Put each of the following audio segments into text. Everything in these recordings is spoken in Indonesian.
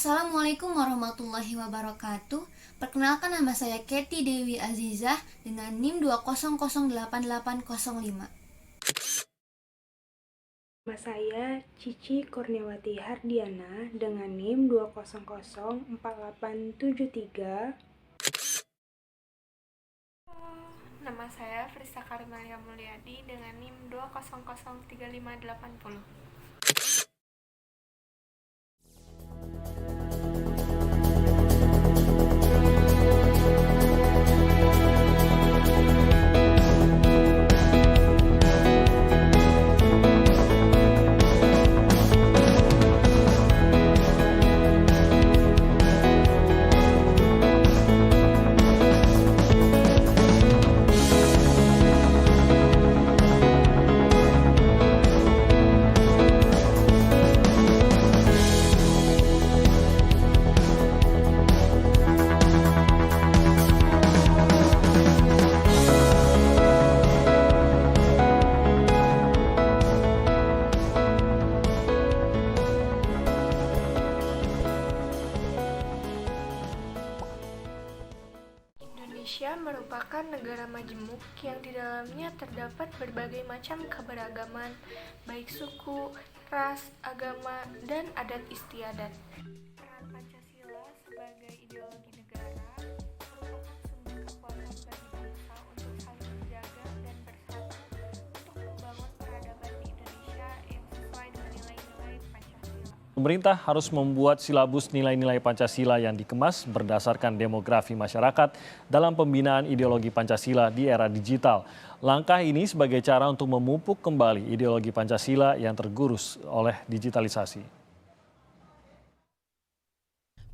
Assalamualaikum warahmatullahi wabarakatuh. Perkenalkan, nama saya Kety Dewi Azizah dengan NIM 2008805. Nama saya Cici Kurniawati Hardiana dengan NIM 2004873. Nama saya Frisa Karimalia Mulyadi dengan NIM 2003580. Indonesia merupakan negara majemuk yang di dalamnya terdapat berbagai macam keberagaman, baik suku, ras, agama, dan adat istiadat. Peran Pancasila sebagai ideologi negara merupakan sumber kekuatan bagi bangsa untuk saling menjaga dan bersatu untuk membangun peradaban di Indonesia yang sesuai dengan nilai-nilai Pancasila. Pemerintah harus membuat silabus nilai-nilai Pancasila yang dikemas berdasarkan demografi masyarakat dalam pembinaan ideologi Pancasila di era digital. Langkah ini sebagai cara untuk memupuk kembali ideologi Pancasila yang tergerus oleh digitalisasi.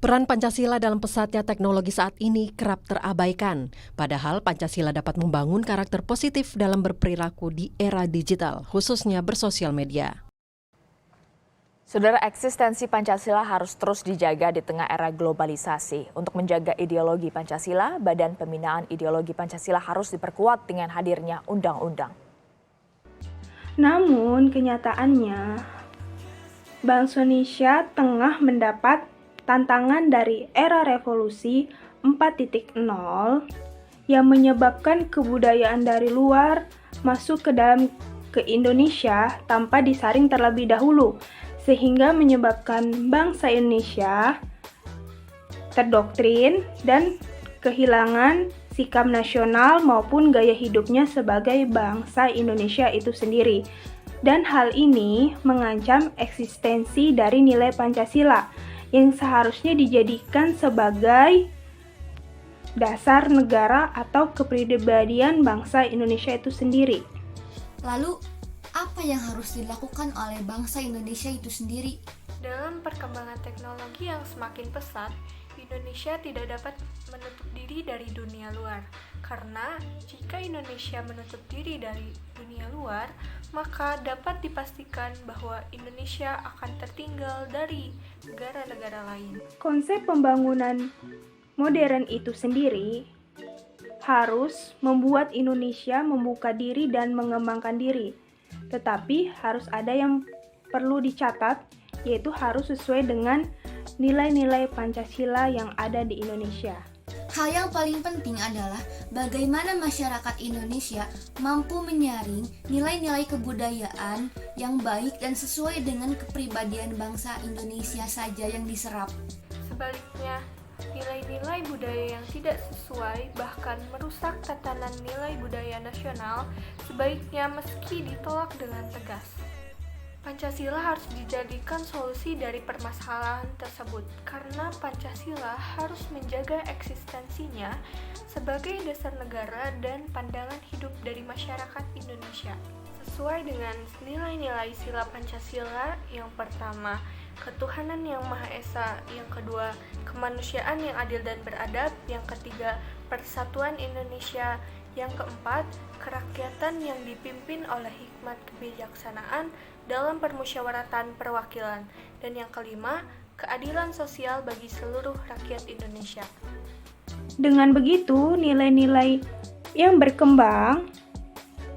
Peran Pancasila dalam pesatnya teknologi saat ini kerap terabaikan. Padahal Pancasila dapat membangun karakter positif dalam berperilaku di era digital, khususnya bersosial media. Saudara, eksistensi Pancasila harus terus dijaga di tengah era globalisasi. Untuk menjaga ideologi Pancasila, Badan Pembinaan Ideologi Pancasila harus diperkuat dengan hadirnya undang-undang. Namun kenyataannya, bangsa Indonesia tengah mendapat tantangan dari era revolusi 4.0 yang menyebabkan kebudayaan dari luar masuk ke Indonesia tanpa disaring terlebih dahulu, sehingga menyebabkan bangsa Indonesia terdoktrin dan kehilangan sikap nasional maupun gaya hidupnya sebagai bangsa Indonesia itu sendiri. Dan hal ini mengancam eksistensi dari nilai Pancasila yang seharusnya dijadikan sebagai dasar negara atau kepribadian bangsa Indonesia itu sendiri. Lalu, apa yang harus dilakukan oleh bangsa Indonesia itu sendiri? Dalam perkembangan teknologi yang semakin pesat, Indonesia tidak dapat menutup diri dari dunia luar. Karena jika Indonesia menutup diri dari dunia luar, maka dapat dipastikan bahwa Indonesia akan tertinggal dari negara-negara lain. Konsep pembangunan modern itu sendiri harus membuat Indonesia membuka diri dan mengembangkan diri. Tetapi harus ada yang perlu dicatat, yaitu harus sesuai dengan nilai-nilai Pancasila yang ada di Indonesia. Hal yang paling penting adalah bagaimana masyarakat Indonesia mampu menyaring nilai-nilai kebudayaan yang baik dan sesuai dengan kepribadian bangsa Indonesia saja yang diserap. Sebaliknya, nilai-nilai budaya yang tidak sesuai bahkan merusak tatanan nilai budaya nasional sebaiknya meski ditolak dengan tegas. Pancasila harus dijadikan solusi dari permasalahan tersebut karena Pancasila harus menjaga eksistensinya sebagai dasar negara dan pandangan hidup dari masyarakat Indonesia. Sesuai dengan nilai-nilai sila Pancasila, yang pertama, ketuhanan yang Maha Esa, yang kedua, kemanusiaan yang adil dan beradab, yang ketiga, persatuan Indonesia, yang keempat, kerakyatan yang dipimpin oleh hikmat kebijaksanaan dalam permusyawaratan perwakilan, dan yang kelima, keadilan sosial bagi seluruh rakyat Indonesia. Dengan begitu, nilai-nilai yang berkembang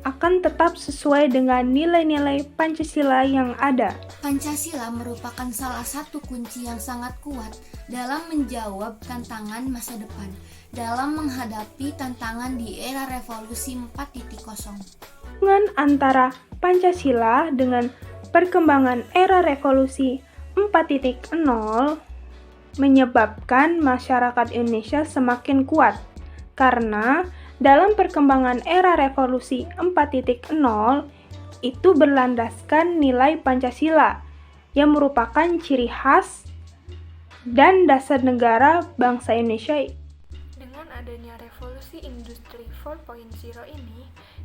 akan tetap sesuai dengan nilai-nilai Pancasila yang ada. Pancasila merupakan salah satu kunci yang sangat kuat dalam menjawab tantangan masa depan, dalam menghadapi tantangan di era revolusi 4.0. Hubungan antara Pancasila dengan perkembangan era revolusi 4.0 menyebabkan masyarakat Indonesia semakin kuat karena dalam perkembangan era revolusi 4.0 itu berlandaskan nilai Pancasila yang merupakan ciri khas dan dasar negara bangsa Indonesia. Dengan adanya revolusi industri 4.0 ini,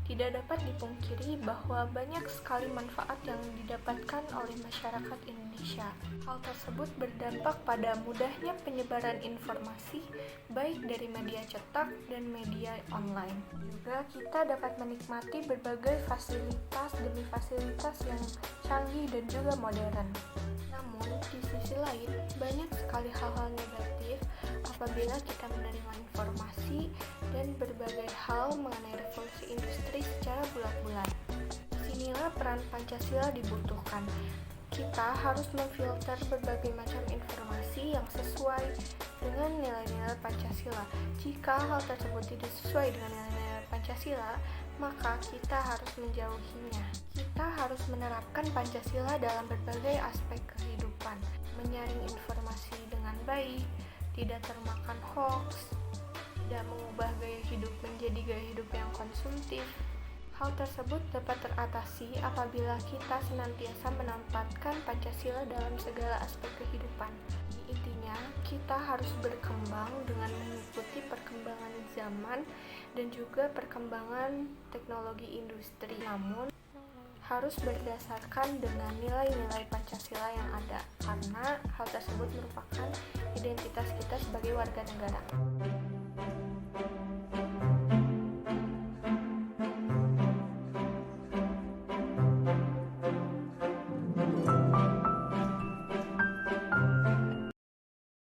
tidak dapat dipungkiri bahwa banyak sekali manfaat yang didapatkan oleh masyarakat Indonesia. Hal tersebut berdampak pada mudahnya penyebaran informasi, baik dari media cetak dan media online. Juga kita dapat menikmati berbagai fasilitas demi fasilitas yang canggih dan juga modern. Namun, di sisi lain, banyak sekali hal-hal negatif apabila kita menerima informasi dan berbagai hal mengenai revolusi industri secara bulat-bulat. Disinilah peran Pancasila dibutuhkan. Kita harus memfilter berbagai macam informasi yang sesuai dengan nilai-nilai Pancasila. Jika hal tersebut tidak sesuai dengan nilai-nilai Pancasila, maka kita harus menjauhinya. Kita harus menerapkan Pancasila dalam berbagai aspek kehidupan, menyaring informasi dengan baik, tidak termakan hoax, tidak mengubah gaya hidup menjadi gaya hidup yang konsumtif. Hal tersebut dapat teratasi apabila kita senantiasa menempatkan Pancasila dalam segala aspek kehidupan. Intinya, kita harus berkembang dengan mengikuti perkembangan zaman dan juga perkembangan teknologi industri. Namun, harus berdasarkan dengan nilai-nilai Pancasila yang ada, karena hal tersebut merupakan identitas kita sebagai warga negara.